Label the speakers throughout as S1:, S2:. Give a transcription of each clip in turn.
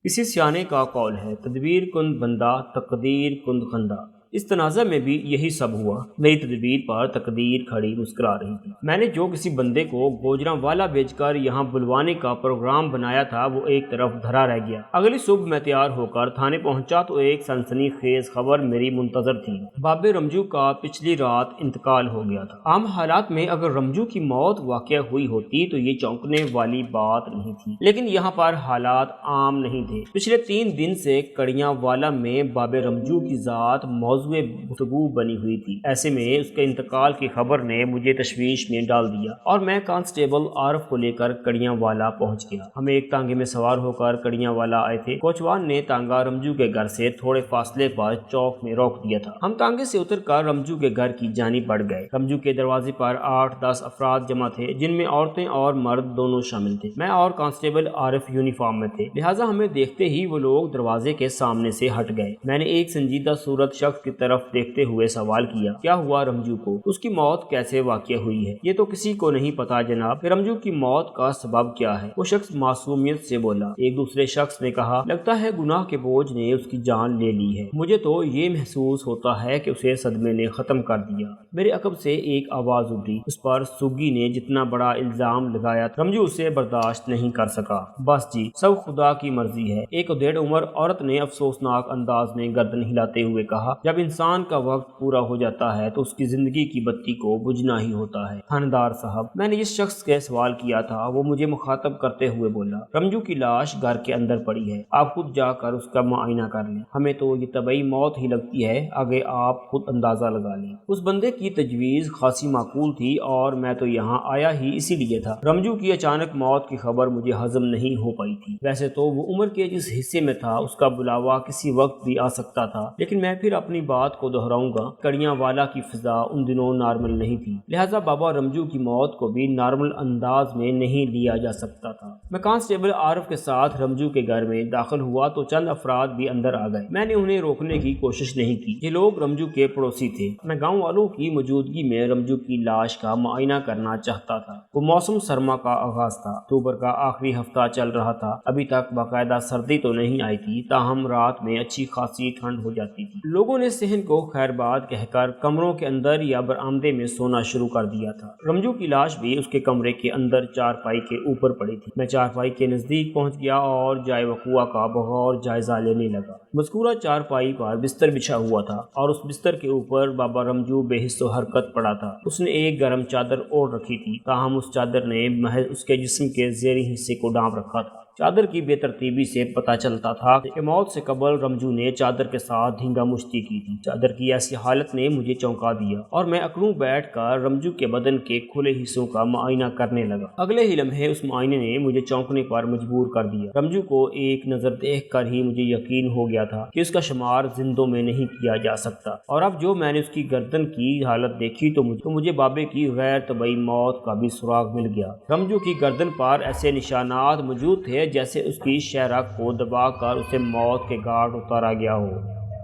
S1: کسی سیانے کا قول ہے، تدبیر کند بندہ تقدیر کند خندہ۔ اس تنازع میں بھی یہی سب ہوا۔ میری تدبیر پر تقدیر کھڑی مسکرا رہی تھی۔ میں نے جو کسی بندے کو گوجرانوالا بھیج کر یہاں بلوانے کا پروگرام بنایا تھا وہ ایک طرف دھرا رہ گیا۔ اگلی صبح میں تیار ہو کر تھانے پہنچا تو ایک سنسنی خیز خبر میری منتظر تھی۔ بابے رمجو کا پچھلی رات انتقال ہو گیا تھا۔ عام حالات میں اگر رمجو کی موت واقع ہوئی ہوتی تو یہ چونکنے والی بات نہیں تھی، لیکن یہاں پر حالات عام نہیں تھے۔ پچھلے 3 دن سے کڑیاں والا میں بابے رمجو کی ذات موضوع گفتگو بنی ہوئی تھی۔ ایسے میں اس کے انتقال کی خبر نے مجھے تشویش میں ڈال دیا اور میں کانسٹیبل عارف کو لے کر کڑیاں والا پہنچ گیا۔ ہم ایک تانگے میں سوار ہو کر کڑیاں والا آئے تھے۔ کوچوان نے تانگا رمجو کے گھر سے تھوڑے فاصلے پر چوک میں روک دیا تھا۔ ہم تانگے سے اتر کر رمجو کے گھر کی جانب بڑھ گئے۔ رمجو کے دروازے پر 8-10 افراد جمع تھے، جن میں عورتیں اور مرد دونوں شامل تھے۔ میں اور کانسٹیبل عارف یونیفارم میں تھے، لہٰذا ہمیں دیکھتے ہی وہ لوگ دروازے کے سامنے سے ہٹ گئے۔ میں نے ایک سنجیدہ صورت شخص کی طرف دیکھتے ہوئے سوال کیا، کیا ہوا رمجو کو؟ اس کی موت کیسے واقع ہوئی ہے؟ یہ تو کسی کو نہیں پتا جناب کہ رمجو کی موت کا سبب کیا ہے، وہ شخص معصومیت سے بولا۔ ایک دوسرے شخص نے کہا، لگتا ہے گناہ کے بوجھ نے اس کی جان لے لی ہے، مجھے تو یہ محسوس ہوتا ہے کہ اسے صدمے نے ختم کر دیا۔ میرے عقب سے ایک آواز ابھری، اس پر سوگی نے جتنا بڑا الزام لگایا رمجو اسے برداشت نہیں کر سکا۔ بس جی، سب خدا کی مرضی ہے، ایک 1.5 عمر عورت نے افسوسناک انداز میں گردن ہلاتے ہوئے کہا۔ جب انسان کا وقت پورا ہو جاتا ہے تو اس کی زندگی کی بتی کو بجھنا ہی ہوتا ہے۔ تھاندار صاحب، میں نے جس شخص کے سوال کیا تھا وہ مجھے مخاطب کرتے ہوئے بولا، رمجو کی لاش گھر کے اندر پڑی ہے، آپ خود جا کر اس کا معائنہ کر لیں، ہمیں تو یہ طبعی موت ہی لگتی ہے، آگے آپ خود اندازہ لگا لیں۔ اس بندے کی تجویز خاصی معقول تھی اور میں تو یہاں آیا ہی اسی لیے تھا۔ رمجو کی اچانک موت کی خبر مجھے ہضم نہیں ہو پائی تھی۔ ویسے تو وہ عمر کے جس حصے میں تھا اس کا بلاوا کسی وقت بھی آ سکتا تھا، لیکن میں پھر اپنی بات کو دہراؤں گا، کڑیاں والا کی فضا ان دنوں نارمل نہیں تھی، لہٰذا بابا رمجو کی موت کو بھی نارمل انداز میں نہیں لیا جا سکتا تھا۔ میں کانسٹیبل عارف کے ساتھ رمجو کے گھر میں داخل ہوا تو چند افراد بھی اندر آ گئے۔ میں نے انہیں روکنے کی کوشش نہیں کی، یہ لوگ رمجو کے پڑوسی تھے۔ میں گاؤں والوں کی موجودگی میں رمجو کی لاش کا معائنہ کرنا چاہتا تھا۔ وہ موسم سرما کا آغاز تھا، اکتوبر کا آخری ہفتہ چل رہا تھا، ابھی تک باقاعدہ سردی تو نہیں آئی تھی، تاہم رات میں اچھی خاصی ٹھنڈ ہو جاتی تھی۔ لوگوں نے صحن کو خیر باد کہہ کر کمروں کے اندر یا برآمدے میں سونا شروع کر دیا تھا۔ رمجو کی لاش بھی اس کے کمرے کے اندر چارپائی کے اوپر پڑی تھی۔ میں چارپائی کے نزدیک پہنچ گیا اور جائے وقوع کا بغور جائزہ لینے لگا۔ مذکورہ چارپائی پر بستر بچھا ہوا تھا اور اس بستر کے اوپر بابا رمجو بے حس و حرکت پڑا تھا۔ اس نے ایک گرم چادر اوڑھ رکھی تھی، تاہم اس چادر نے محض اس کے جسم کے زیریں حصے کو ڈھانپ رکھا تھا۔ چادر کی بے ترتیبی سے پتہ چلتا تھا کہ موت سے قبل رمجو نے چادر کے ساتھ دھینگا مشتی کی تھی۔ چادر کی ایسی حالت نے مجھے چونکا دیا اور میں اکڑوں بیٹھ کر رمجو کے بدن کے کھلے حصوں کا معائنہ کرنے لگا۔ اگلے ہی لمحے اس معائنے نے مجھے چونکنے پر مجبور کر دیا۔ رمجو کو ایک نظر دیکھ کر ہی مجھے یقین ہو گیا تھا کہ اس کا شمار زندوں میں نہیں کیا جا سکتا، اور اب جو میں نے اس کی گردن کی حالت دیکھی تو مجھے بابے کی غیر طبعی موت کا بھی سراغ مل گیا۔ رمجو کی گردن پر ایسے نشانات موجود تھے جیسے اس کی شہرہ کو دبا کر اسے موت کے گھاٹ اتارا گیا ہو۔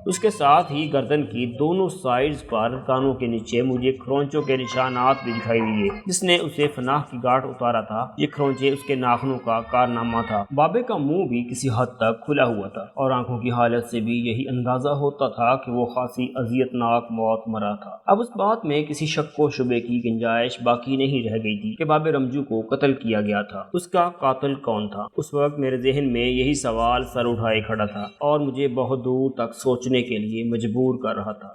S1: اس کے ساتھ ہی گردن کی دونوں سائیڈز پر کانوں کے نیچے مجھے کھرونچوں کے نشانات بھی دکھائی دیے۔ جس نے اسے فناح کی گھاٹ اتارا تھا، یہ کھرونچے اس کے ناخنوں کا کارنامہ تھا۔ بابے کا منہ بھی کسی حد تک کھلا ہوا تھا اور آنکھوں کی حالت سے بھی یہی اندازہ ہوتا تھا کہ وہ خاصی اذیتناک موت مرا تھا۔ اب اس بات میں کسی شک و شبے کی گنجائش باقی نہیں رہ گئی تھی کہ بابے رمجو کو قتل کیا گیا تھا۔ اس کا قاتل کون تھا؟ اس وقت میرے ذہن میں یہی سوال سر اٹھائے کھڑا تھا اور مجھے بہت دور تک سوچنے کے لیے مجبور کر رہا تھا۔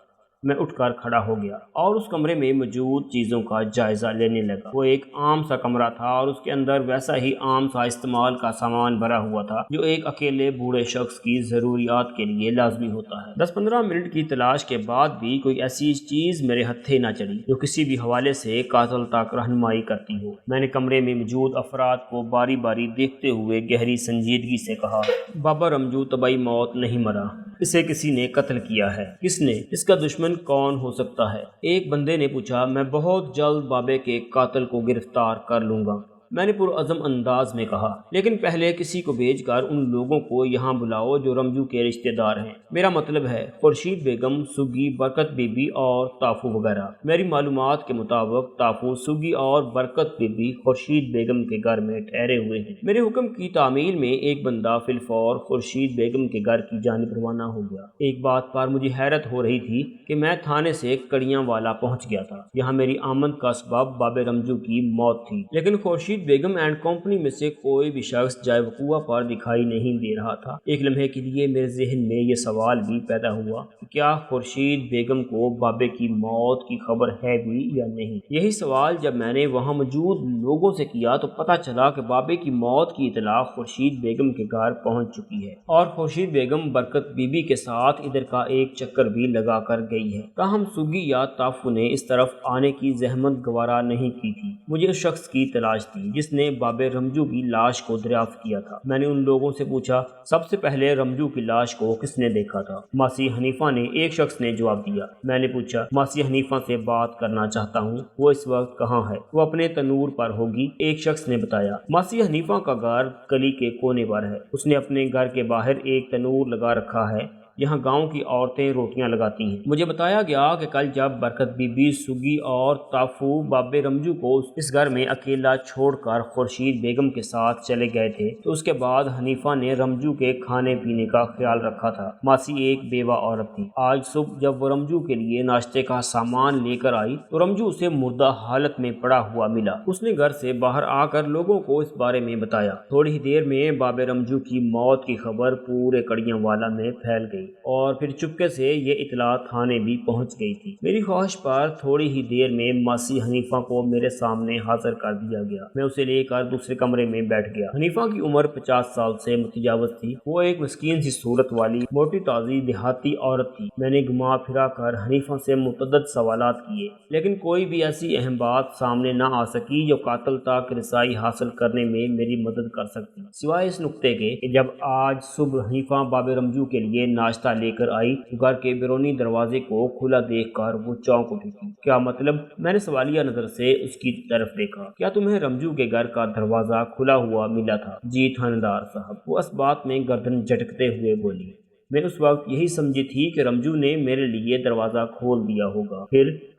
S1: میں اٹھ کر کھڑا ہو گیا اور اس کمرے میں موجود چیزوں کا جائزہ لینے لگا۔ وہ ایک عام سا کمرہ تھا اور اس کے اندر ویسا ہی عام سا استعمال کا سامان بھرا ہوا تھا جو ایک اکیلے بوڑھے شخص کی ضروریات کے لیے لازمی ہوتا ہے۔ 10-15 منٹ کی تلاش کے بعد بھی کوئی ایسی چیز میرے ہتھے نہ چڑھی جو کسی بھی حوالے سے قاتل تک رہنمائی کرتی ہو۔ میں نے کمرے میں موجود افراد کو باری باری دیکھتے ہوئے گہری سنجیدگی سے کہا، بابا رمجو طبعی موت نہیں مرا، اسے کسی نے قتل کیا ہے۔ کس نے؟ اس کا دشمن کون ہو سکتا ہے؟ ایک بندے نے پوچھا۔ میں بہت جلد بابے کے قاتل کو گرفتار کر لوں گا۔ میں نے پرعزم انداز میں کہا، لیکن پہلے کسی کو بھیج کر ان لوگوں کو یہاں بلاؤ جو رمجو کے رشتہ دار ہیں۔ میرا مطلب ہے خورشید بیگم، سگی، برکت بی بی اور تافو وغیرہ۔ میری معلومات کے مطابق تافو، سگی اور برکت بی بی خورشید بیگم کے گھر میں ٹھہرے ہوئے ہیں۔ میرے حکم کی تعمیل میں ایک بندہ فی الفور خورشید بیگم کے گھر کی جانب روانہ ہو گیا۔ ایک بات پر مجھے حیرت ہو رہی تھی کہ میں تھانے سے کڑیاں والا پہنچ گیا تھا۔ یہاں میری آمد کا سبب باب رمجو کی موت تھی، لیکن خورشید بیگم اینڈ کمپنی میں سے کوئی بھی شخص جائے وقوع پر دکھائی نہیں دے رہا تھا۔ ایک لمحے کے لیے میرے ذہن میں یہ سوال بھی پیدا ہوا کہ کیا خورشید بیگم کو بابے کی موت کی خبر ہے بھی یا نہیں۔ یہی سوال جب میں نے وہاں موجود لوگوں سے کیا تو پتہ چلا کہ بابے کی موت کی اطلاع خورشید بیگم کے گھر پہنچ چکی ہے، اور خورشید بیگم برکت بی بی کے ساتھ ادھر کا ایک چکر بھی لگا کر گئی ہے۔ تاہم سگی یا تافو نے اس طرف آنے کی زحمت گوارا نہیں کی تھی۔ مجھے اس شخص کی تلاش تھی جس نے باب رمجو کی لاش کو دریافت کیا تھا۔ میں نے ان لوگوں سے پوچھا، سب سے پہلے رمجو کی لاش کو کس نے دیکھا تھا؟ ماسی حنیفہ نے، ایک شخص نے جواب دیا۔ میں نے پوچھا، ماسی حنیفہ سے بات کرنا چاہتا ہوں، وہ اس وقت کہاں ہے؟ وہ اپنے تنور پر ہوگی، ایک شخص نے بتایا۔ ماسی حنیفہ کا گھر گلی کے کونے پر ہے، اس نے اپنے گھر کے باہر ایک تنور لگا رکھا ہے، یہاں گاؤں کی عورتیں روٹیاں لگاتی ہیں۔ مجھے بتایا گیا کہ کل جب برکت بی بی، سگی اور تافو باب رمجو کو اس گھر میں اکیلا چھوڑ کر خورشید بیگم کے ساتھ چلے گئے تھے تو اس کے بعد حنیفہ نے رمجو کے کھانے پینے کا خیال رکھا تھا۔ ماسی ایک بیوہ عورت تھی۔ آج صبح جب وہ رمجو کے لیے ناشتے کا سامان لے کر آئی تو رمجو اسے مردہ حالت میں پڑا ہوا ملا۔ اس نے گھر سے باہر آ کر لوگوں کو اس بارے میں بتایا۔ تھوڑی ہی دیر میں باب رمجو کی موت کی خبر پورے کڑیاں والا میں پھیل گئی اور پھر چپکے سے یہ اطلاع تھانے بھی پہنچ گئی تھی۔ میری خواہش پر تھوڑی ہی دیر میں ماسی حنیفہ کو میرے سامنے حاضر کر دیا گیا۔ میں اسے لے کر دوسرے کمرے میں بیٹھ گیا۔ حنیفہ کی عمر 50 سال سے متجاوز تھی۔ وہ ایک مسکین سی صورت والی موٹی تازی دیہاتی عورت تھی۔ میں نے گھما پھرا کر حنیفہ سے متعدد سوالات کیے، لیکن کوئی بھی ایسی اہم بات سامنے نہ آ سکی جو قاتل تک رسائی حاصل کرنے میں میری مدد کر سکتی، سوائے اس نقطے کے کہ جب آج صبح حنیفہ باب رمجو کے لیے ناشتہ لے کر آئی تو گھر کے بیرونی دروازے کو کھلا دیکھ کر وہ چونک اٹھی تھی۔ کیا مطلب؟ میں نے سوالیہ نظر سے اس کی طرف دیکھا۔ کیا تمہیں رمجو کے گھر کا دروازہ کھلا ہوا ملا تھا؟ جی تھاندار صاحب، وہ اس بات میں گردن جھٹکتے ہوئے بولی۔ میں اس وقت یہی سمجھی تھی کہ رمجو نے میرے لیے دروازہ کھول دیا ہوگا۔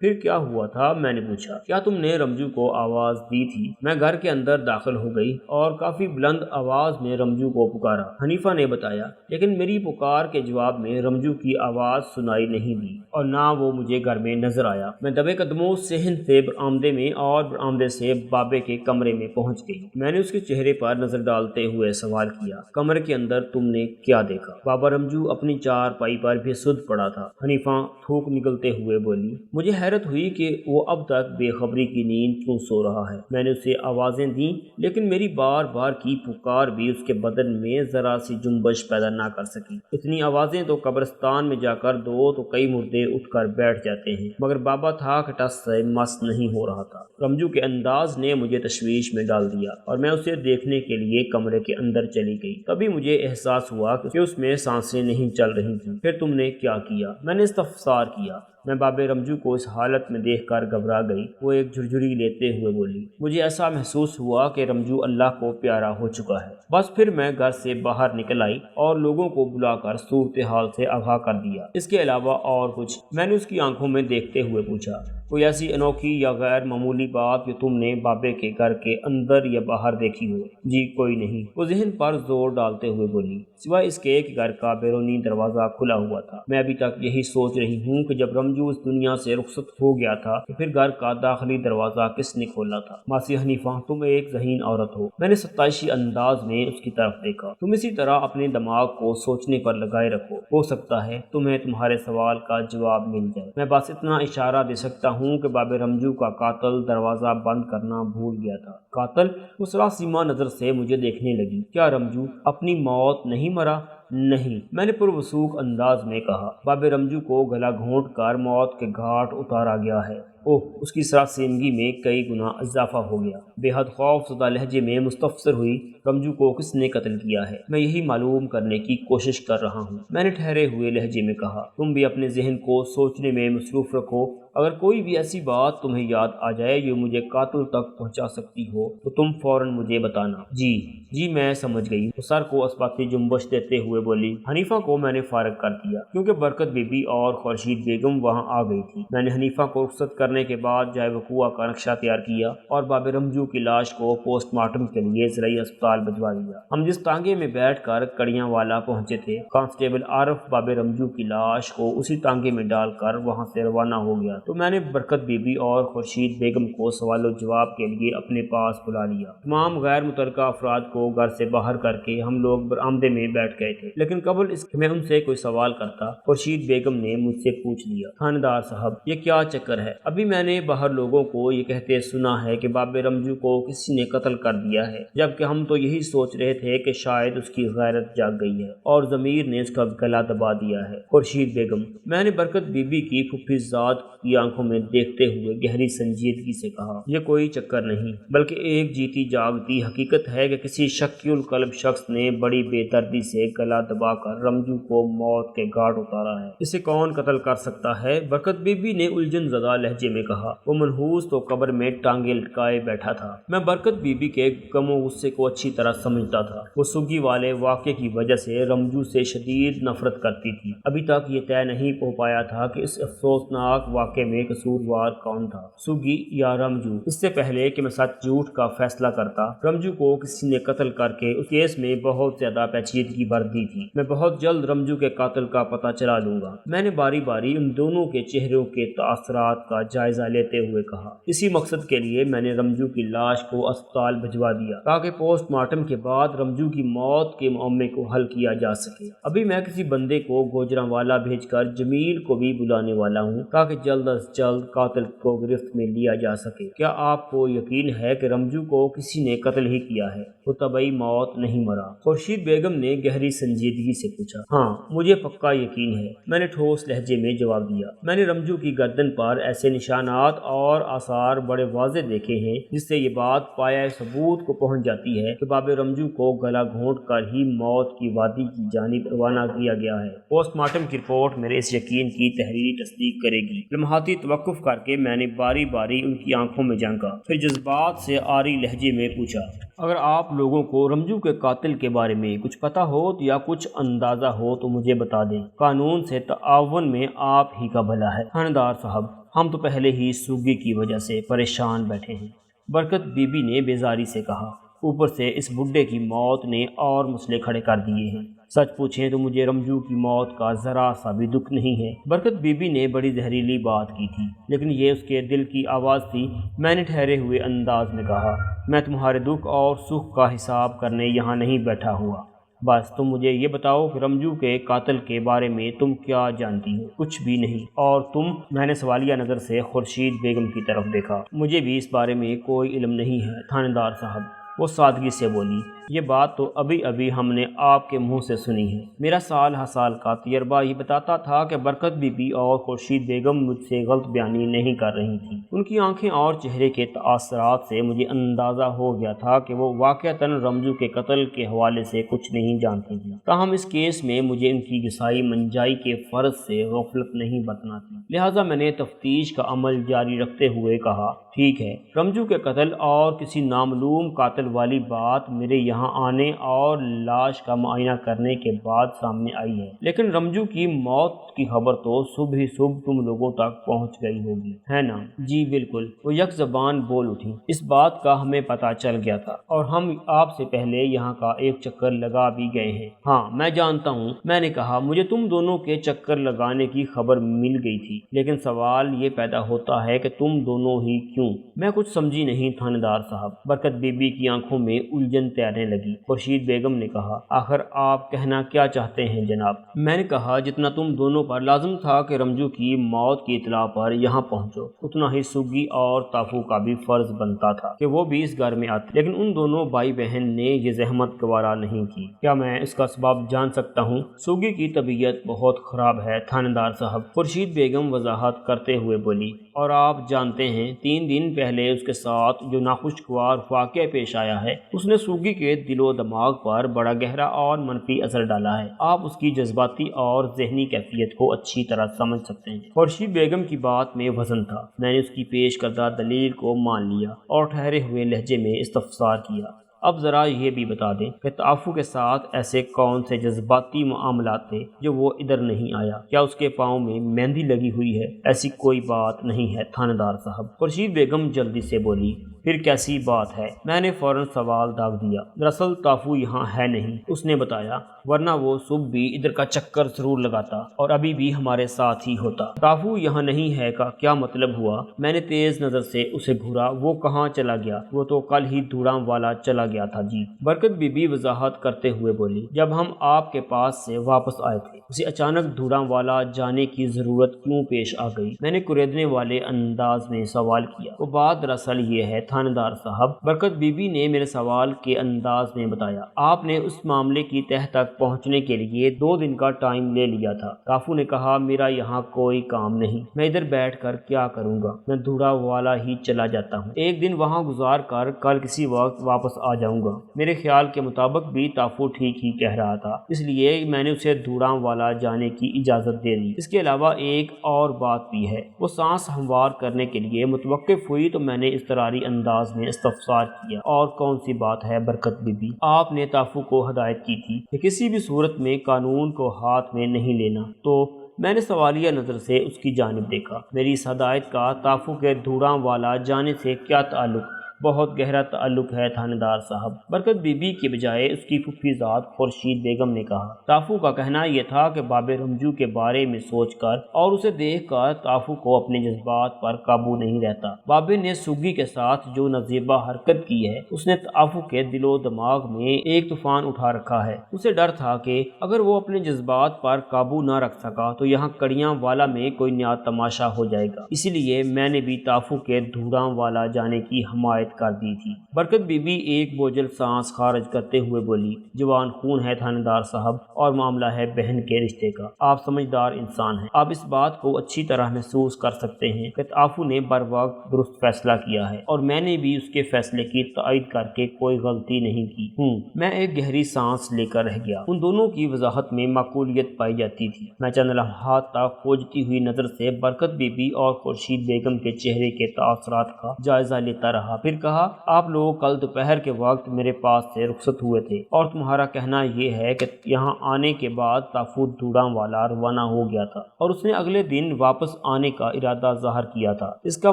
S1: پھر کیا ہوا تھا؟ میں نے پوچھا۔ کیا تم نے رمجو کو آواز دی تھی؟ میں گھر کے اندر داخل ہو گئی اور کافی بلند آواز میں رمجو کو پکارا، حنیفہ نے بتایا، لیکن میری پکار کے جواب میں رمجو کی آواز سنائی نہیں دی اور نہ وہ مجھے گھر میں نظر آیا۔ میں دبے قدموں صحن سے برآمدے میں اور برآمدے سے بابے کے کمرے میں پہنچ گئی۔ میں نے اس کے چہرے پر نظر ڈالتے ہوئے سوال کیا، کمرے کے اندر تم نے کیا دیکھا؟ بابا رمجو اپنی چار پائی پر بھی سد پڑا تھا، حنیفہ تھوک نگلتے ہوئے بولی۔ مجھے حیرت ہوئی کہ وہ اب تک بے خبری کی نیند کیوں سو رہا ہے۔ میں نے اسے آوازیں دیں، لیکن میری بار بار کی پکار بھی اس کے بدن میں ذرا سی جنبش پیدا نہ کر سکی۔ اتنی آوازیں تو قبرستان میں جا کر دو تو کئی مردے اٹھ کر بیٹھ جاتے ہیں، مگر بابا تھا کہ ٹس سے مس نہیں ہو رہا تھا۔ رمجو کے انداز نے مجھے تشویش میں ڈال دیا اور میں اسے دیکھنے کے لیے کمرے کے اندر چلی گئی۔ تبھی مجھے احساس ہوا کہ اس میں سانسیں نہیں چل رہی تھیں۔ پھر تم نے کیا کیا؟ میں نے استفسار کیا۔ میں باب رمجو کو اس حالت میں دیکھ کر گھبرا گئی۔ وہ ایک جھرجھری لیتے ہوئے بولی، مجھے ایسا محسوس ہوا کہ رمجو اللہ کو پیارا ہو چکا ہے۔ بس پھر میں گھر سے باہر نکل آئی اور لوگوں کو بلا کر صورتحال سے آگاہ کر دیا۔ اس کے علاوہ اور کچھ؟ میں نے اس کی آنکھوں میں دیکھتے ہوئے پوچھا۔ کوئی ایسی انوکھی یا غیر معمولی بات جو تم نے بابے کے گھر کے اندر یا باہر دیکھی ہو؟ جی کوئی نہیں، وہ ذہن پر زور ڈالتے ہوئے بولی، سوائے اس کے کہ گھر کا بیرونی دروازہ کھلا ہوا تھا۔ میں ابھی تک یہی سوچ رہی ہوں کہ جب رمجو اس دنیا سے رخصت ہو گیا تھا تو پھر گھر کا داخلی دروازہ کس نے کھولا تھا؟ ماسی حنیفہ، تم ایک ذہین عورت ہو۔ میں نے ستائشی انداز میں اس کی طرف دیکھا۔ تم اسی طرح اپنے دماغ کو سوچنے پر لگائے رکھو، ہو سکتا ہے تمہیں تمہارے سوال کا جواب مل جائے۔ میں بس اتنا اشارہ دے سکتا ہوں کہ باب رمجو کا قاتل دروازہ بند کرنا بھول گیا تھا۔ قاتل؟ وہ سراسیمہ نظر سے مجھے دیکھنے لگی۔ کیا رمجو اپنی موت نہیں مرا؟ نہیں، میں نے پروسوک انداز میں کہا۔ باب رمجو کو گلا گھونٹ کر موت کے گھاٹ اتارا گیا ہے۔ اوہ، اس کی سراسیمگی میں کئی گنا اضافہ ہو گیا۔ بے حد خوف زدہ لہجے میں مستفسر ہوئی، رمجو کو کس نے قتل کیا ہے؟ میں یہی معلوم کرنے کی کوشش کر رہا ہوں، میں نے ٹھہرے ہوئے لہجے میں کہا۔ تم بھی اپنے ذہن کو سوچنے میں مصروف رکھو اگر کوئی بھی ایسی بات تمہیں یاد آ جائے جو مجھے قاتل تک پہنچا سکتی ہو تو تم فوراً مجھے بتانا۔ جی میں سمجھ گئی، وہ سر کو اسباتی جنبش دیتے ہوئے بولی۔ حنیفہ کو میں نے فارغ کر دیا کیونکہ برکت بی بی اور خورشید بیگم وہاں آ گئی تھی۔ میں نے حنیفہ کو رخصت کرنے کے بعد جائے وقوع کا نقشہ تیار کیا اور باب رمجو کی لاش کو پوسٹ مارٹم کے لیے زرعی اسپتال بھجوا دیا۔ ہم جس تانگے میں بیٹھ کر کڑیاں والا پہنچے تھے، کانسٹیبل عارف باب رمجو کی لاش کو اسی تانگے میں ڈال کر وہاں سے روانہ ہو گیا تو میں نے برکت بی بی اور خورشید بیگم کو سوال و جواب کے لیے اپنے پاس بلا لیا۔ تمام غیر متعلقہ افراد کو گھر سے باہر کر کے ہم لوگ برآمدے میں بیٹھ گئے تھے، لیکن قبل اس کہ میں ان سے کوئی سوال کرتا، خورشید بیگم نے مجھ سے پوچھ لیا، تھاندار صاحب یہ کیا چکر ہے؟ ابھی میں نے باہر لوگوں کو یہ کہتے سنا ہے کہ باب رمجو کو کسی نے قتل کر دیا ہے، جبکہ ہم تو یہی سوچ رہے تھے کہ شاید اس کی غیرت جاگ گئی ہے اور ضمیر نے اس کا گلا دبا دیا ہے۔ خورشید بیگم، میں نے برکت بی بی کی پھوپھی ذات کی آنکھوں میں دیکھتے ہوئے گہری سنجیدگی سے کہا، یہ کوئی چکر نہیں بلکہ ایک جیتی جاگتی حقیقت ہے کہ کسی شکی القلب شخص نے بڑی بے دردی سے گلا دبا کر رمجو کو موت کے گھاٹ اتارا ہے۔ اسے کون قتل کر سکتا ہے؟ برکت بی بی نے الجھن زدہ لہجے میں کہا۔ وہ منحوس تو قبر میں ٹانگیں لٹکائے بیٹھا تھا۔ میں برکت بی بی کے غم و غصے کو اچھی طرح سمجھتا تھا۔ وہ سوگی والے واقعے کی وجہ سے رمجو سے شدید نفرت کرتی تھی۔ ابھی تک یہ طے نہیں ہو پایا تھا کہ اس افسوسناک واقعے میں قصوروار کون تھا، سوگی یا رمجو۔ اس سے پہلے کہ میں سچ جھوٹ کا فیصلہ کرتا، رمجو کو کسی نے قتل کر کے اس کیس میں بہت زیادہ پیچیدگی بھر دی تھی۔ میں بہت جلد رمجو کے قاتل کا پتہ چلا لوں گا۔ میں نے باری باری ان دونوں کے چہروں کے تاثرات کا جائزہ لیتے ہوئے کہا۔ اسی مقصد کے لیے میں نے رمجو کی لاش کو اسپتال بھجوا دیا تاکہ پوسٹ مارٹم کے بعد رمجو کی موت کے معمے کو حل کیا جا سکے۔ ابھی میں کسی بندے کو گوجرانوالا بھیج کر جمیل کو بھی بلانے والا ہوں تاکہ جلد از جلد قاتل کو گرفت میں لیا جا سکے۔ کیا آپ کو یقین ہے کہ رمجو کو کسی نے قتل ہی کیا ہے؟ وہ طبعی موت نہیں مرا؟ خورشید بیگم نے گہری سنجیدگی سے پوچھا۔ ہاں مجھے پکا یقین ہے، میں نے ٹھوس لہجے میں جواب دیا۔ میں نے رمجو کی گردن پر ایسے نشانات اور آثار بڑے واضح دیکھے ہیں جس سے یہ بات پایہ ثبوت کو پہنچ جاتی ہے کہ باب رمجو کو گلا گھونٹ کر ہی موت کی وادی کی جانب روانہ کیا گیا ہے۔ پوسٹ مارٹم کی رپورٹ میرے اس یقین کی تحریری تصدیق کرے گی۔ لمحاتی توقف کر کے میں نے باری باری ان کی آنکھوں میں جھانکا، پھر جذبات سے آری لہجے میں پوچھا، اگر آپ لوگوں کو رمجو کے قاتل کے بارے میں کچھ پتہ ہو یا کچھ اندازہ ہو تو مجھے بتا دیں، قانون سے تعاون میں آپ ہی کا بھلا ہے۔ تھاندار صاحب ہم تو پہلے ہی سوگی کی وجہ سے پریشان بیٹھے ہیں، برکت بی بی نے بیزاری سے کہا۔ اوپر سے اس بڈھے کی موت نے اور مسئلے کھڑے کر دیے ہیں۔ سچ پوچھیں تو مجھے رمجو کی موت کا ذرا سا بھی دکھ نہیں ہے۔ برکت بی بی نے بڑی زہریلی بات کی تھی لیکن یہ اس کے دل کی آواز تھی۔ میں نے ٹھہرے ہوئے انداز میں کہا، میں تمہارے دکھ اور سکھ کا حساب کرنے یہاں نہیں بیٹھا ہوا، بس تم مجھے یہ بتاؤ کہ رمجو کے قاتل کے بارے میں تم کیا جانتی ہو؟ کچھ بھی نہیں۔ اور تم؟ میں نے سوالیہ نظر سے خورشید بیگم کی طرف دیکھا۔ مجھے بھی اس بارے میں کوئی علم نہیں ہے تھاندار صاحب، وہ سادگی سے بولی۔ یہ بات تو ابھی ابھی ہم نے آپ کے منہ سے سنی ہے۔ میرا سال ہر سال کا تجربہ یہ بتاتا تھا کہ برکت بی بی اور خورشید بیگم مجھ سے غلط بیانی نہیں کر رہی تھیں۔ ان کی آنکھیں اور چہرے کے تاثرات سے مجھے اندازہ ہو گیا تھا کہ وہ واقعتاً رمجو کے قتل کے حوالے سے کچھ نہیں جانتی تھیں۔ تاہم اس کیس میں مجھے ان کی گسائی منجائی کے فرض سے غفلت نہیں برتنا تھی، لہٰذا میں نے تفتیش کا عمل جاری رکھتے ہوئے کہا، ٹھیک ہے، رمجو کے قتل اور کسی نامعلوم قاتل والی بات میرے یہاں آنے اور لاش کا معائنہ کرنے کے بعد سامنے آئی ہے، لیکن رمجو کی موت کی خبر تو صبح ہی صبح تم لوگوں تک پہنچ گئی ہوگی، ہے نا؟ جی بالکل، وہ یک زبان بول اٹھی۔ اس بات کا ہمیں پتہ چل گیا تھا اور ہم آپ سے پہلے یہاں کا ایک چکر لگا بھی گئے ہیں۔ ہاں میں جانتا ہوں، میں نے کہا، مجھے تم دونوں کے چکر لگانے کی خبر مل گئی تھی، لیکن سوال یہ پیدا ہوتا ہے کہ تم دونوں ہی کیوں؟ میں کچھ سمجھی نہیں تھاندار صاحب۔ برکت بی بی کی آنکھوں میں الجھن تیرنے لگی۔ خورشید بیگم نے کہا، آخر آپ کہنا کیا چاہتے ہیں جناب؟ میں نے کہا، جتنا تم دونوں پر لازم تھا کہ رمجو کی موت کی اطلاع پر یہاں پہنچو، اتنا ہی سوگی اور تافو کا بھی فرض بنتا تھا کہ وہ بھی اس گھر میں آتے، لیکن ان دونوں بھائی بہن نے یہ زحمت گوارا نہیں کی۔ کیا میں اس کا سبب جان سکتا ہوں؟ سوگی کی طبیعت بہت خراب ہے تھاندار صاحب، خورشید بیگم وضاحت کرتے ہوئے بولی، اور آپ جانتے ہیں 3 دن پہلے اس کے ساتھ جو ناخوشگوار واقعہ پیش آیا آیا ہے اس نے سوگی کے دل و دماغ پر بڑا گہرا اور منفی اثر ڈالا ہے۔ آپ اس کی جذباتی اور ذہنی کیفیت کو اچھی طرح سمجھ سکتے ہیں۔ خورشید بیگم کی بات میں وزن تھا۔ میں نے اس کی پیش کردہ دلیل کو مان لیا اور ٹھہرے ہوئے لہجے میں استفسار کیا، اب ذرا یہ بھی بتا دیں کہ تعفو کے ساتھ ایسے کون سے جذباتی معاملات تھے جو وہ ادھر نہیں آیا؟ کیا اس کے پاؤں میں مہندی لگی ہوئی ہے؟ ایسی کوئی بات نہیں ہے تھانے دار صاحب، خورشید بیگم جلدی سے بولی۔ پھر کیسی بات ہے؟ میں نے فوراً سوال داغ دیا۔ دراصل تعفو یہاں ہے نہیں، اس نے بتایا، ورنہ وہ صبح بھی ادھر کا چکر ضرور لگاتا اور ابھی بھی ہمارے ساتھ ہی ہوتا۔ تعفو یہاں نہیں ہے کا کیا مطلب ہوا؟ میں نے تیز نظر سے اسے گھورا۔ وہ کہاں چلا گیا؟ وہ تو کل ہی دھوڑاں والا چلا گیا تھا جی، برکت بی بی وضاحت کرتے ہوئے بولی۔ جب ہم آپ کے پاس سے واپس آئے تھے اسے اچانک دھوڑاں والا جانے کی ضرورت کیوں پیش آ گئی؟ میں نے کریدنے والے انداز میں سوال کیا۔ وہ بات دراصل یہ ہے تھانے دار صاحب، برکت بی بی نے میرے سوال کے انداز میں بتایا، آپ نے اس معاملے کی تہہ تک پہنچنے کے لیے 2 دن کا ٹائم لے لیا تھا۔ تعفو نے کہا، میرا یہاں کوئی کام نہیں، میں ادھر بیٹھ کر کیا کروں گا؟ میں دھوڑا والا ہی چلا جاتا ہوں، ایک دن وہاں گزار کر کل کسی وقت واپس آ جاؤں گا۔ میرے خیال کے مطابق بھی تعفو ٹھیک ہی کہہ رہا تھا، اس لیے میں نے اسے دھوڑاں والا جانے کی اجازت دے دی۔ اس کے علاوہ ایک اور بات بھی ہے۔ وہ سانس ہموار کرنے کے لیے متوقف ہوئی تو میں نے اضطراری انداز میں استفسار کیا، اور کون سی بات ہے برکت بی بی؟ آپ نے تعفو کو ہدایت کی تھی کہ کسی بھی صورت میں قانون کو ہاتھ میں نہیں لینا، تو میں نے سوالیہ نظر سے اس کی جانب دیکھا۔ میری اس ہدایت کا تعفو کے دھوڑاں والا جانے سے کیا تعلق؟ بہت گہرا تعلق ہے تھانے دار صاحب، برکت بی بی کے بجائے اس کی پھوپھی ذات خورشید بیگم نے کہا۔ تعفو کا کہنا یہ تھا کہ باب رمجو کے بارے میں سوچ کر اور اسے دیکھ کر تعفو کو اپنے جذبات پر قابو نہیں رہتا۔ بابے نے سوگی کے ساتھ جو نازیبا حرکت کی ہے اس نے تعفو کے دل و دماغ میں ایک طوفان اٹھا رکھا ہے۔ اسے ڈر تھا کہ اگر وہ اپنے جذبات پر قابو نہ رکھ سکا تو یہاں کڑیاں والا میں کوئی نیا تماشا ہو جائے گا، اسی لیے میں نے بھی تعفو کے دھوڑاں والا جانے کی حمایت کر دی تھی۔ برکت بی بی ایک بوجھل سانس خارج کرتے ہوئے بولی، جوان خون ہے تھانے دار صاحب، اور معاملہ ہے بہن کے رشتے کا۔ آپ سمجھدار انسان ہیں، آپ اس بات کو اچھی طرح محسوس کر سکتے ہیں کہ تعفو نے بر وقت درست فیصلہ کیا ہے، اور میں نے بھی اس کے فیصلے کی تائید کر کے کوئی غلطی نہیں کی ہوں۔ میں ایک گہری سانس لے کر رہ گیا۔ ان دونوں کی وضاحت میں معقولیت پائی جاتی تھی۔ میں چند لمحات تک کھوجتی ہوئی نظر سے برکت بی بی اور خورشید بیگم کے چہرے کے تاثرات کا جائزہ لیتا رہا، پھر کہا، آپ لوگ کل دوپہر کے وقت میرے پاس سے رخصت ہوئے تھے اور تمہارا کہنا یہ ہے کہ یہاں آنے کے بعد تعفو دھوڑاں والا روانہ ہو گیا تھا اور اس نے اگلے دن واپس آنے کا ارادہ ظاہر کیا تھا۔ اس کا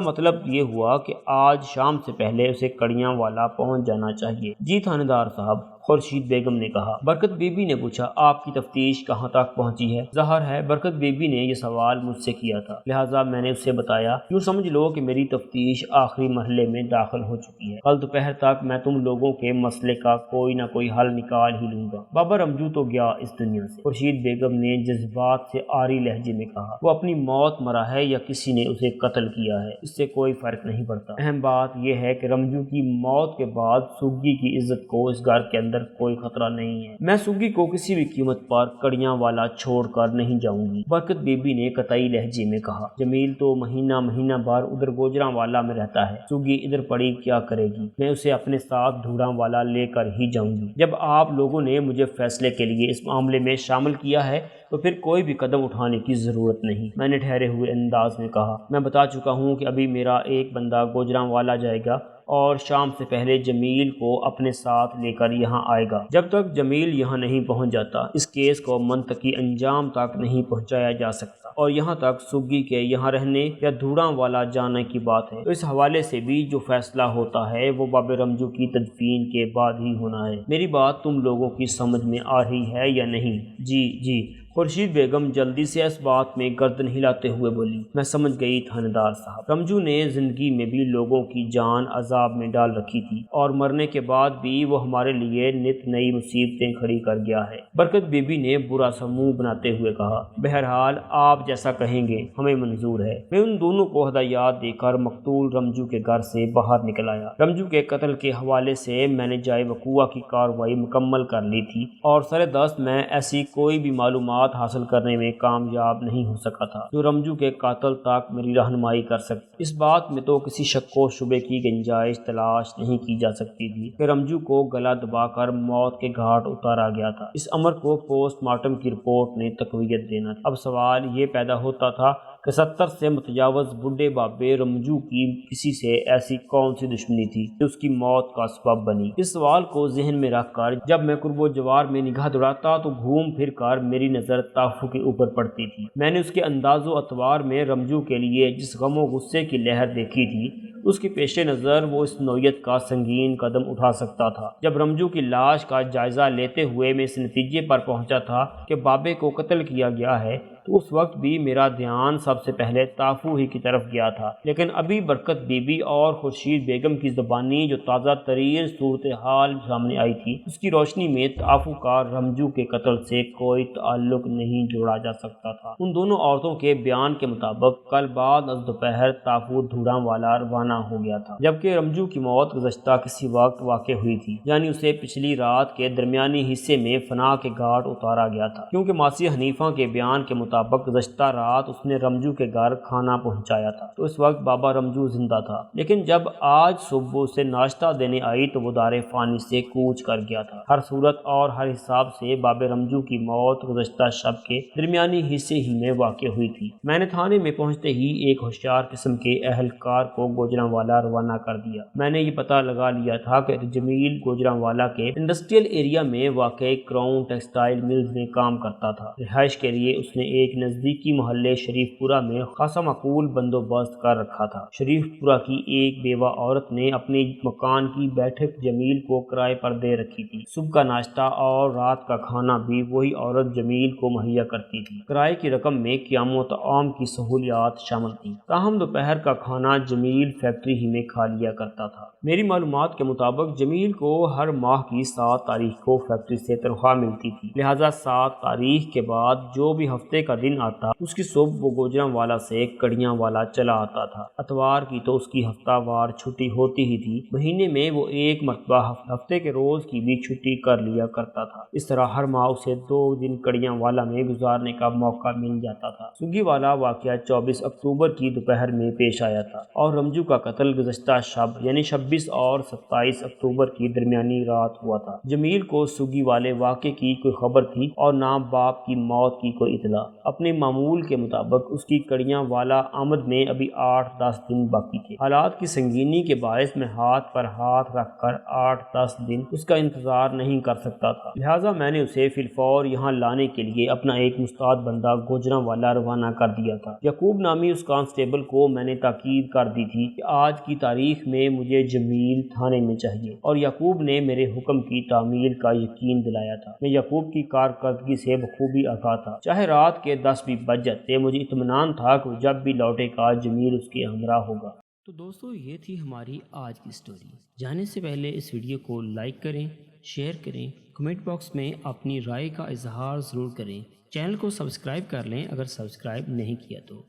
S1: مطلب یہ ہوا کہ آج شام سے پہلے اسے کڑیاں والا پہنچ جانا چاہیے۔ جی تھانے دار صاحب، خورشید بیگم نے کہا۔ برکت بی بی نے پوچھا، آپ کی تفتیش کہاں تک پہنچی ہے؟ ظاہر ہے برکت بی بی نے یہ سوال مجھ سے کیا تھا، لہٰذا میں نے اسے بتایا، یوں سمجھ لو کہ میری تفتیش آخری مرحلے میں داخل ہو چکی ہے۔ کل دوپہر تک میں تم لوگوں کے مسئلے کا کوئی نہ کوئی حل نکال ہی لوں گا۔ بابا رمجو تو گیا اس دنیا سے، خورشید بیگم نے جذبات سے آری لہجے میں کہا۔ وہ اپنی موت مرا ہے یا کسی نے اسے قتل کیا ہے، اس سے کوئی فرق نہیں پڑتا۔ اہم بات یہ ہے کہ رمجو کی موت کے بعد سوگی کی عزت کو اس گھر کے اندر کوئی خطرہ نہیں ہے۔ میں سوگی کو کسی بھی قیمت پر کڑیاں والا چھوڑ کر نہیں جاؤں گی، برکت بی بی نے قطعی لہجے میں کہا۔ جمیل تو مہینہ بھر ادھر گوجراں والا میں رہتا ہے، سوگی ادھر پڑی کیا کرے گی؟ میں اسے اپنے ساتھ دھوڑاں والا لے کر ہی جاؤں گی۔ جب آپ لوگوں نے مجھے فیصلے کے لیے اس معاملے میں شامل کیا ہے تو پھر کوئی بھی قدم اٹھانے کی ضرورت نہیں، میں نے ٹھہرے ہوئے انداز میں کہا۔ میں بتا چکا ہوں کہ ابھی میرا ایک بندہ گوجراں والا جائے گا اور شام سے پہلے جمیل کو اپنے ساتھ لے کر یہاں آئے گا۔ جب تک جمیل یہاں نہیں پہنچ جاتا اس کیس کو منطقی انجام تک نہیں پہنچایا جا سکتا، اور یہاں تک سوگی کے یہاں رہنے یا دھوڑاں والا جانے کی بات ہے تو اس حوالے سے بھی جو فیصلہ ہوتا ہے وہ باب رمجو کی تدفین کے بعد ہی ہونا ہے۔ میری بات تم لوگوں کی سمجھ میں آ رہی ہے یا نہیں؟ جی خورشید بیگم جلدی سے اس بات میں گردن ہلاتے ہوئے بولی، میں سمجھ گئی تھانے دار صاحب۔ رمجو نے زندگی میں بھی لوگوں کی جان عذاب میں ڈال رکھی تھی اور مرنے کے بعد بھی وہ ہمارے لیے نت نئی مصیبتیں کھڑی کر گیا ہے۔ برکت بی بی نے برا سا منہ بناتے ہوئے کہا، بہرحال آپ جیسا کہیں گے ہمیں منظور ہے۔ میں ان دونوں کو ہدایات دے کر مقتول رمجو کے گھر سے باہر نکل آیا۔ رمجو کے قتل کے حوالے سے میں نے جائے وقوع کی کارروائی مکمل کر لی تھی اور سر دست میں ایسی کوئی بھی معلومات معلومات حاصل کرنے میں کامیاب نہیں ہو سکا تھا جو رمجو کے قاتل تک میری رہنمائی کر سکتی۔ اس بات میں تو کسی شک و شبے کی گنجائش تلاش نہیں کی جا سکتی تھی کہ رمجو کو گلا دبا کر موت کے گھاٹ اتارا گیا تھا۔ اس امر کو پوسٹ مارٹم کی رپورٹ نے تقویت دینا تھا۔ اب سوال یہ پیدا ہوتا تھا کہ 70 سے متجاوز بڈھے بابے رمجو کی کسی سے ایسی کون سی دشمنی تھی کہ اس کی موت کا سبب بنی؟ اس سوال کو ذہن میں رکھ کر جب میں قرب و جوار میں نگاہ دوڑاتا تو گھوم پھر کر میری نظر طافو کے اوپر پڑتی تھی۔ میں نے اس کے انداز و اطوار میں رمجو کے لیے جس غم و غصے کی لہر دیکھی تھی اس کے پیش نظر وہ اس نوعیت کا سنگین قدم اٹھا سکتا تھا۔ جب رمجو کی لاش کا جائزہ لیتے ہوئے میں اس نتیجے پر پہنچا تھا کہ بابے کو قتل کیا گیا ہے تو اس وقت بھی میرا دھیان سب سے پہلے طافو ہی کی طرف گیا تھا، لیکن ابھی برکت بی بی اور خورشید بیگم کی زبانی جو تازہ ترین صورتحال سامنے آئی تھی اس کی روشنی میں طافو کا رمجو کے قتل سے کوئی تعلق نہیں جوڑا جا سکتا تھا۔ ان دونوں عورتوں کے بیان کے مطابق کل بعد از دوپہر طافو دھوڑاں والا روانہ ہو گیا تھا، جبکہ رمجو کی موت گزشتہ کسی وقت واقع ہوئی تھی، یعنی اسے پچھلی رات کے درمیانی حصے میں فنا کے گھاٹ اتارا گیا تھا، کیونکہ ماسی حنیفہ کے بیان کے مطابق گزشتہ رات اس نے رمجو کے گھر کھانا پہنچایا تھا تو اس وقت بابا رمجو زندہ تھا، لیکن جب آج صبح اسے ناشتہ دینے آئی تو وہ دار فانی سے کوچ کر گیا تھا۔ ہر صورت اور ہر حساب سے بابے رمجو کی موت گزشتہ شب کے درمیانی حصے ہی میں واقع ہوئی تھی۔ میں نے تھانے میں پہنچتے ہی ایک ہوشیار قسم کے اہلکار کو گوجرانوالا روانہ کر دیا۔ میں نے یہ پتہ لگا لیا تھا کہ جمیل گوجرانوالا کے انڈسٹریل ایریا میں واقع کراؤن ٹیکسٹائل ملز میں کام کرتا تھا۔ رہائش کے لیے اس نے ایک نزدیکی محلے شریف پورہ میں خاصا معقول بندوبست کر رکھا تھا۔ شریف پورہ کی ایک بیوہ عورت نے اپنی مکان کی بیٹھک جمیل کو کرائے پر دے رکھی تھی۔ صبح کا ناشتہ اور رات کا کھانا بھی وہی عورت جمیل کو مہیا کرتی تھی۔ کرائے کی رقم میں قیام و طعام کی سہولیات شامل تھیں، تاہم دوپہر کا کھانا جمیل فیکٹری ہی میں کھا لیا کرتا تھا۔ میری معلومات کے مطابق جمیل کو ہر ماہ کی 7 تاریخ کو فیکٹری سے تنخواہ ملتی تھی، لہٰذا 7 تاریخ کے بعد جو بھی ہفتے کا دن آتا اس کی صبح وہ گوجرانوالا سے کڑیاں والا چلا آتا تھا۔ اتوار کی تو اس کی ہفتہ وار چھٹی ہوتی ہی تھی، مہینے میں وہ ایک مرتبہ ہفتے کے روز کی بھی چھٹی کر لیا کرتا تھا۔ اس طرح ہر ماہ اسے 2 دن کڑیاں والا میں گزارنے کا موقع مل جاتا تھا۔ سگی والا واقعہ 24 اکتوبر کی دوپہر میں پیش آیا تھا اور رمجو کا قتل گزشتہ شب یعنی 26 اور 27 اکتوبر کی درمیانی رات ہوا تھا۔ جمیل کو سگی والے واقعے کی کوئی خبر تھی اور نہ باپ کی موت کی کوئی اطلاع۔ اپنے معمول کے مطابق اس کی کڑیاں والا آمد میں ابھی 8-10 دن باقی تھے۔ حالات کی سنگینی کے باعث میں ہاتھ پر ہاتھ رکھ کر 8-10 دن اس کا انتظار نہیں کر سکتا تھا، لہٰذا میں نے اسے فی الفور یہاں لانے کے لیے اپنا ایک مستعد بندہ گوجرانوالا روانہ کر دیا تھا۔ یعقوب نامی اس کانسٹیبل کو میں نے تاکید کر دی تھی کہ آج کی تاریخ میں مجھے جمیل تھانے میں چاہیے، اور یعقوب نے میرے حکم کی تعمیل کا یقین دلایا تھا۔ میں یعقوب کی کارکردگی سے بخوبی آگاہ تھا، چاہے رات کے 10 بھی بج جاتے مجھے اطمینان تھا کہ جب بھی لوٹے گا جمیل اس کے ہمراہ ہوگا۔
S2: تو دوستو یہ تھی ہماری آج کی سٹوری۔ جانے سے پہلے اس ویڈیو کو لائک کریں، شیئر کریں، کمنٹ باکس میں اپنی رائے کا اظہار ضرور کریں، چینل کو سبسکرائب کر لیں اگر سبسکرائب نہیں کیا تو۔